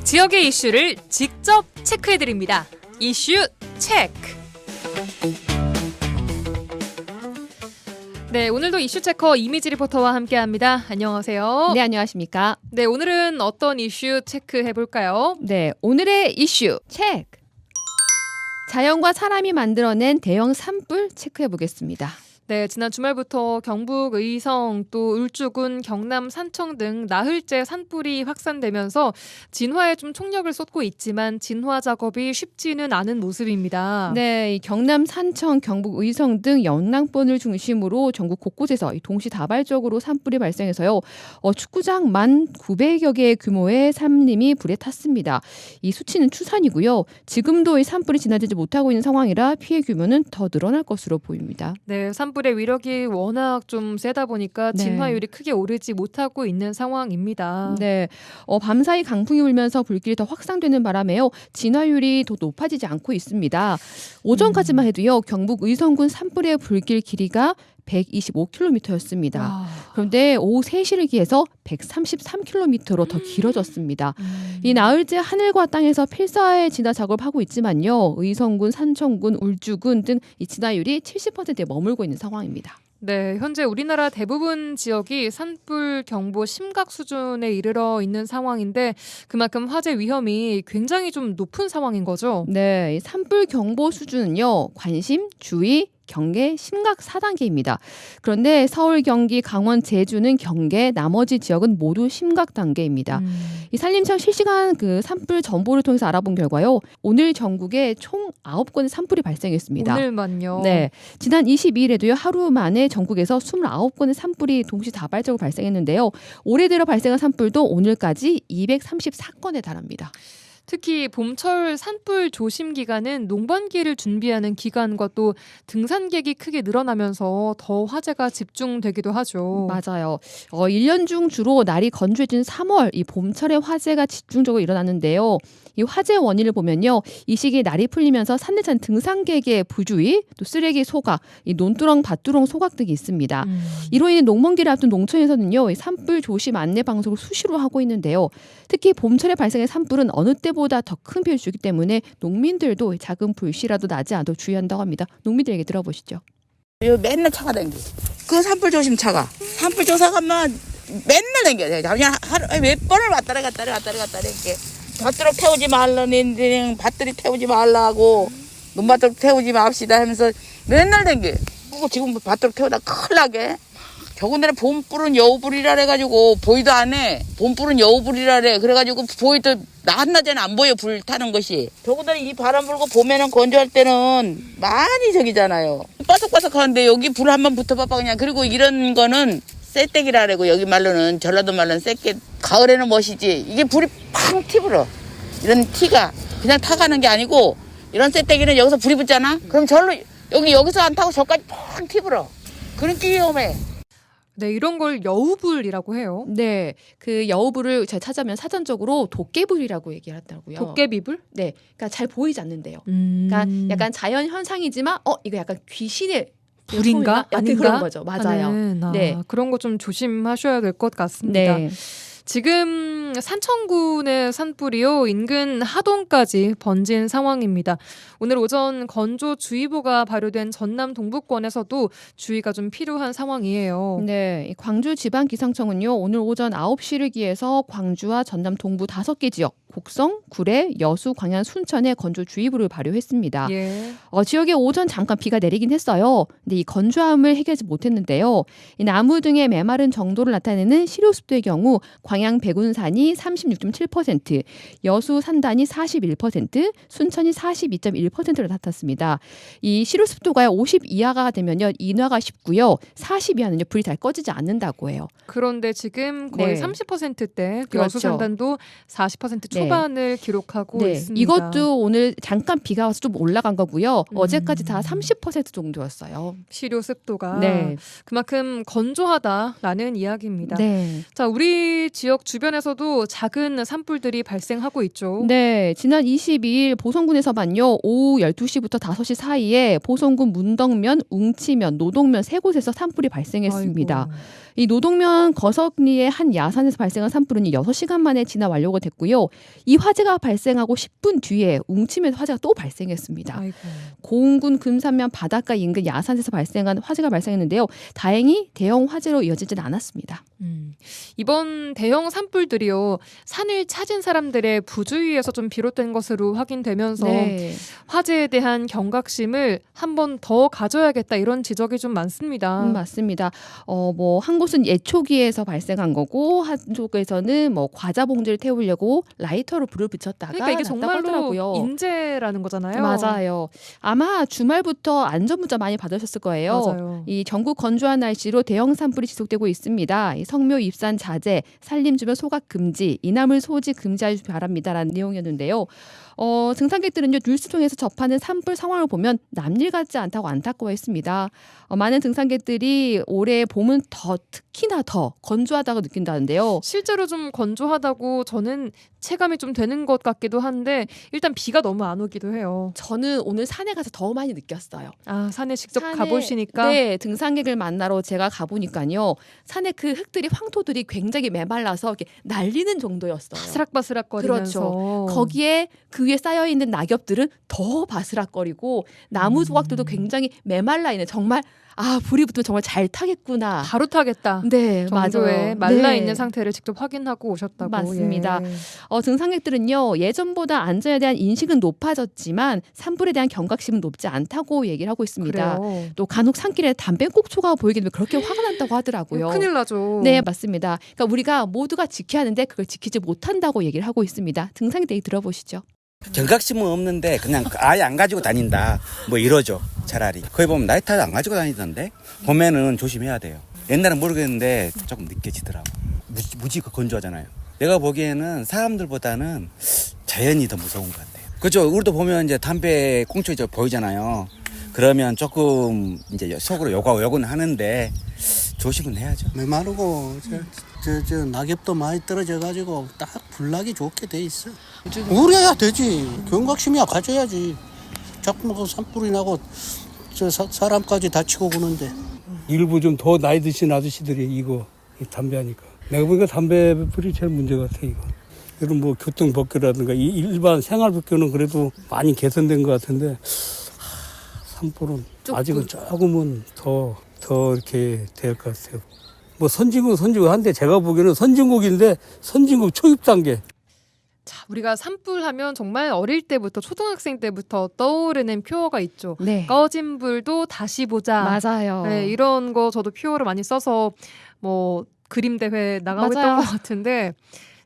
지역의 이슈를 직접 체크해드립니다. 이슈 체크. 네, 오늘도 이슈 체커 이미지 리포터와 함께합니다. 안녕하세요. 네, 안녕하십니까. 네, 오늘은 어떤 이슈 체크해볼까요? 네, 오늘의 이슈 체크. 자연과 사람이 만들어낸 대형 산불 체크해 보겠습니다. 네, 지난 주말부터 경북 의성, 또 울주군, 경남 산청 등 나흘째 산불이 확산되면서 진화에 좀 총력을 쏟고 있지만 진화 작업이 쉽지는 않은 모습입니다. 네, 이 경남 산청, 경북 의성 등 영남권을 중심으로 전국 곳곳에서 동시다발적으로 산불이 발생해서요. 축구장 1,900여 개의 규모의 산림이 불에 탔습니다. 이 수치는 추산이고요. 지금도 이 산불이 진화되지 못하고 있는 상황이라 피해 규모는 더 늘어날 것으로 보입니다. 네, 산불의 위력이 워낙 좀 세다 보니까 진화율이 크게 오르지 못하고 있는 상황입니다. 네, 밤사이 강풍이 불면서 불길이 더 확산되는 바람에요. 진화율이 더 높아지지 않고 있습니다. 오전까지만 해도요. 경북 의성군 산불의 불길 길이가 125km였습니다. 그런데 오후 3시를 기해서 133km로 더 길어졌습니다. 이 나흘째 하늘과 땅에서 필사의 진화 작업을 하고 있지만요. 의성군, 산청군, 울주군 등 이 진화율이 70%에 머물고 있는 상황입니다. 네, 현재 우리나라 대부분 지역이 산불 경보 심각 수준에 이르러 있는 상황인데 그만큼 화재 위험이 굉장히 좀 높은 상황인 거죠? 네, 이 산불 경보 수준은요. 관심, 주의, 경계, 심각 4단계입니다. 그런데 서울, 경기, 강원, 제주는 경계, 나머지 지역은 모두 심각 단계입니다. 이 산림청 실시간 그 산불 정보를 통해서 알아본 결과요. 오늘 전국에 총 9건의 산불이 발생했습니다. 오늘만요? 네, 지난 22일에도요. 하루 만에 전국에서 29건의 산불이 동시다발적으로 발생했는데요. 올해 들어 발생한 산불도 오늘까지 234건에 달합니다. 특히 봄철 산불 조심 기간은 농번기를 준비하는 기간과 또 등산객이 크게 늘어나면서 더 화재가 집중되기도 하죠. 맞아요. 1년 중 주로 날이 건조해진 3월 이 봄철에 화재가 집중적으로 일어나는데요. 이 화재 원인을 보면요. 이 시기에 날이 풀리면서 산에 찬 등산객의 부주의, 또 쓰레기 소각, 이 논두렁, 밭두렁 소각 등이 있습니다. 이로 인해 농번기를 앞둔 농촌에서는요. 이 산불 조심 안내 방송을 수시로 하고 있는데요. 특히 봄철에 발생한 산불은 어느 때보다 더 큰 피해를 주기 때문에 농민들도 작은 불씨라도 나지 않도록 주의한다고 합니다. 농민들에게 들어보시죠. 이거 맨날 차가 댕겨. 그 산불 조심 차가. 산불 조사 가면 맨날 댕겨. 그냥 하루에 몇 번을 왔다리 갔다리 이렇게. 밭도록 태우지 말라니, 밭들이 태우지 말라고, 논밭도록 태우지 맙시다 하면서 맨날 댕겨. 지금 밭도록 태우다 큰일 나게. 더군다나 봄불은 여우불이라 해가지고 보이도 안 해. 봄불은 여우불이라 해. 그래가지고 보이도 낮낮에는 안 보여, 불 타는 것이. 더군다나 이 바람 불고 봄에는 건조할 때는 많이 저기잖아요. 바삭바삭하는데 여기 불 한번 붙어봐봐 그냥. 그리고 이런 거는 쇳떼기라 그러고 여기 말로는 전라도 말로는 쇳게. 가을에는 멋이지. 이게 불이 팡 튀불어. 이런 티가 그냥 타가는 게 아니고 이런 쇳떼기는 여기서 불이 붙잖아. 그럼 절로 여기서 안 타고 저까지 팡 튀불어. 그런 게 위험해. 네, 이런 걸 여우불이라고 해요. 네, 그 여우불을 제가 찾아면 사전적으로 도깨불이라고 얘기하더라고요. 도깨비불? 네, 그러니까 잘 보이지 않는데요. 그러니까 약간 자연 현상이지만 이거 약간 귀신의 불인가? 아닌가? 그런 거죠. 맞아요. 네, 그런 거 좀 조심하셔야 될 것 같습니다. 네. 지금 산청군의 산불이요. 인근 하동까지 번진 상황입니다. 오늘 오전 건조주의보가 발효된 전남 동부권에서도 주의가 좀 필요한 상황이에요. 네, 광주지방기상청은요. 오늘 오전 9시를 기해서 광주와 전남 동부 5개 지역, 곡성, 구례, 여수, 광양, 순천에 건조주의보를 발효했습니다. 예. 지역에 오전 잠깐 비가 내리긴 했어요. 근데 이 건조함을 해결하지 못했는데요. 이 나무 등의 메마른 정도를 나타내는 시료습도의 경우 광양 백운산이 36.7%, 여수 산단이 41%, 순천이 42.1%를 나타났습니다. 이 시료습도가 50 이하가 되면요 인화가 쉽고요. 40 이하는요 불이 잘 꺼지지 않는다고 해요. 그런데 지금 거의 네. 30%대, 그렇죠. 여수 산단도 40% 네. 후반을 기록하고 네, 있습니다. 이것도 오늘 잠깐 비가 와서 좀 올라간 거고요. 음. 어제까지 다 30% 정도였어요. 시료 습도가 네. 그만큼 건조하다라는 이야기입니다. 네. 자, 우리 지역 주변에서도 작은 산불들이 발생하고 있죠. 네, 지난 22일 보성군에서만요. 오후 12시부터 5시 사이에 보성군 문덕면, 웅치면, 노동면 세 곳에서 산불이 발생했습니다. 아이고. 이 노동면 거석리의 한 야산에서 발생한 산불은 6시간 만에 진화 완료가 됐고요. 이 화재가 발생하고 10분 뒤에 웅치면 화재가 또 발생했습니다. 아이고. 고흥군 금산면 바닷가 인근 야산에서 발생한 화재가 발생했는데요. 다행히 대형 화재로 이어지진 않았습니다. 이번 대형 산불들이요, 산을 찾은 사람들의 부주의에서 좀 비롯된 것으로 확인되면서 네. 화재에 대한 경각심을 한 번 더 가져야겠다, 이런 지적이 좀 많습니다. 맞습니다. 뭐 한 곳은 예초기에서 발생한 거고 한쪽에서는 뭐 과자 봉지를 태우려고 라이터로 불을 붙였다가 그러니까 이게 났다고 정말로 하더라고요. 인재라는 거잖아요. 맞아요. 아마 주말부터 안전 문자 많이 받으셨을 거예요. 맞아요. 이 전국 건조한 날씨로 대형 산불이 지속되고 있습니다. 이 성묘 입산 자제, 산림 주변 소각 금지, 이나물 소지 금지하시 바랍니다라는 내용이었는데요. 등산객들은요, 뉴스 통해서 접하는 산불 상황을 보면 남일 같지 않다고 안타까워했습니다. 많은 등산객들이 올해 봄은 특히나 더 건조하다고 느낀다는데요. 실제로 좀 건조하다고 저는 체감이 좀 되는 것 같기도 한데, 일단 비가 너무 안 오기도 해요. 저는 오늘 산에 가서 더 많이 느꼈어요. 아, 산에 직접 산에, 가보시니까. 네, 등산객을 만나러 제가 가보니까요. 산에 그 흙들이 황토들이 굉장히 메말라서 이렇게 날리는 정도였어요. 바스락바스락거리면서. 그렇죠. 거기에 그 위에 쌓여 있는 낙엽들은 더 바스락거리고 나무 조각들도 굉장히 메말라 있는, 정말 불이 붙으면 정말 잘 타겠구나. 바로 타겠다. 네, 정도의 맞아요. 말라 네. 있는 상태를 직접 확인하고 오셨다고. 맞습니다. 예. 등산객들은요, 예전보다 안전에 대한 인식은 높아졌지만 산불에 대한 경각심은 높지 않다고 얘기를 하고 있습니다. 그래요. 또 간혹 산길에 담배꽁초가 보이게 되면 그렇게 화가 난다고 하더라고요. 큰일 나죠. 네, 맞습니다. 그러니까 우리가 모두가 지켜야 하는데 그걸 지키지 못한다고 얘기를 하고 있습니다. 등산객 얘기 들어보시죠. 경각심은 없는데 그냥 아예 안 가지고 다닌다 뭐 이러죠. 차라리 거기 보면 라이터도 안 가지고 다니던데 봄에는 조심해야 돼요. 옛날엔 모르겠는데 조금 느껴지더라고. 무지 건조하잖아요. 내가 보기에는 사람들보다는 자연이 더 무서운 것 같아요. 그렇죠. 우리도 보면 이제 담배 꽁초 이제 보이잖아요. 그러면 조금 이제 속으로 요건 하는데 조심은 해야죠. 메마르고 저 낙엽도 많이 떨어져 가지고 딱 불나기 좋게 돼 있어. 우려야 되지. 경각심이야 가져야지. 자꾸 뭐 산불이 나고 사람까지 다치고 그러는데. 일부 좀 더 나이 드신 아저씨들이 이거 담배하니까. 내가 보니까 담배불이 제일 문제 같아 이거. 그리고 뭐 교통법규라든가 이 일반 생활법규는 그래도 많이 개선된 것 같은데 산불은 아직은 조금은 더 이렇게 될 것 같아요. 뭐 선진국 한데 제가 보기에는 선진국인데 선진국 초입 단계. 자, 우리가 산불하면 정말 어릴 때부터, 초등학생 때부터 떠오르는 표어가 있죠. 네. 꺼진 불도 다시 보자. 맞아요. 네, 이런 거 저도 표어를 많이 써서 뭐 그림 대회 나가고 맞아요. 했던 것 같은데,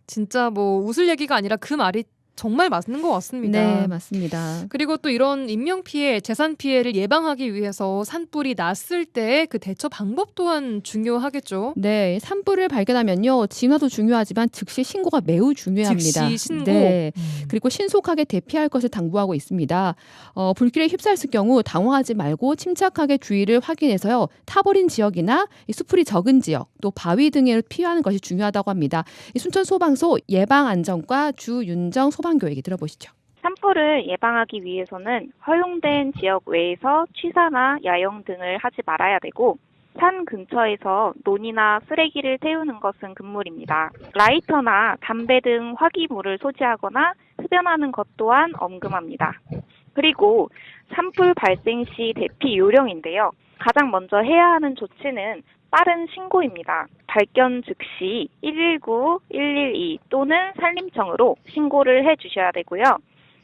진짜 뭐 웃을 얘기가 아니라 그 말이 정말 맞는 것 같습니다. 네, 맞습니다. 그리고 또 이런 인명 피해, 재산 피해를 예방하기 위해서 산불이 났을 때 그 대처 방법 또한 중요하겠죠. 네, 산불을 발견하면요, 진화도 중요하지만 즉시 신고가 매우 중요합니다. 즉시 신고. 네, 그리고 신속하게 대피할 것을 당부하고 있습니다. 불길에 휩싸였을 경우 당황하지 말고 침착하게 주위를 확인해서요, 타버린 지역이나 이 수풀이 적은 지역, 또 바위 등에 피하는 것이 중요하다고 합니다. 이 순천소방서 예방안전과 주윤정 소방교 얘기 들어보시죠. 산불을 예방하기 위해서는 허용된 지역 외에서 취사나 야영 등을 하지 말아야 되고, 산 근처에서 논이나 쓰레기를 태우는 것은 금물입니다. 라이터나 담배 등 화기물을 소지하거나 흡연하는 것 또한 엄금합니다. 그리고 산불 발생 시 대피 요령인데요. 가장 먼저 해야 하는 조치는 빠른 신고입니다. 발견 즉시 119, 112 또는 산림청으로 신고를 해주셔야 되고요.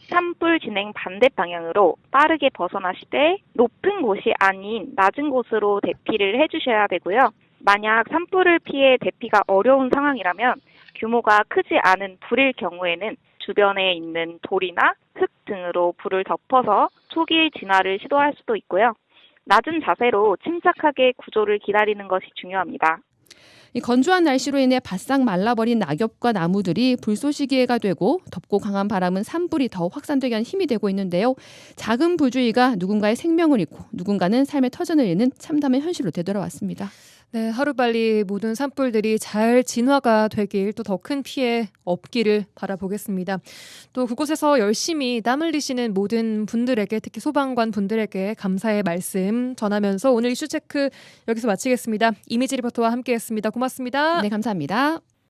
산불 진행 반대 방향으로 빠르게 벗어나시되 높은 곳이 아닌 낮은 곳으로 대피를 해주셔야 되고요. 만약 산불을 피해 대피가 어려운 상황이라면 규모가 크지 않은 불일 경우에는 주변에 있는 돌이나 흙 등으로 불을 덮어서 초기 진화를 시도할 수도 있고요. 낮은 자세로 침착하게 구조를 기다리는 것이 중요합니다. 이 건조한 날씨로 인해 바싹 말라버린 낙엽과 나무들이 불쏘시개가 되고 덥고 강한 바람은 산불이 더 확산되게 하는 힘이 되고 있는데요. 작은 불주의가 누군가의 생명을 잃고 누군가는 삶의 터전을 잃는 참담한 현실로 되돌아왔습니다. 네, 하루빨리 모든 산불들이 잘 진화가 되길 또 더 큰 피해 없기를 바라보겠습니다. 또 그곳에서 열심히 땀 흘리시는 모든 분들에게 특히 소방관 분들에게 감사의 말씀 전하면서 오늘 이슈체크 여기서 마치겠습니다. 이미지 리포터와 함께했습니다. 고맙습니다. 네, 감사합니다.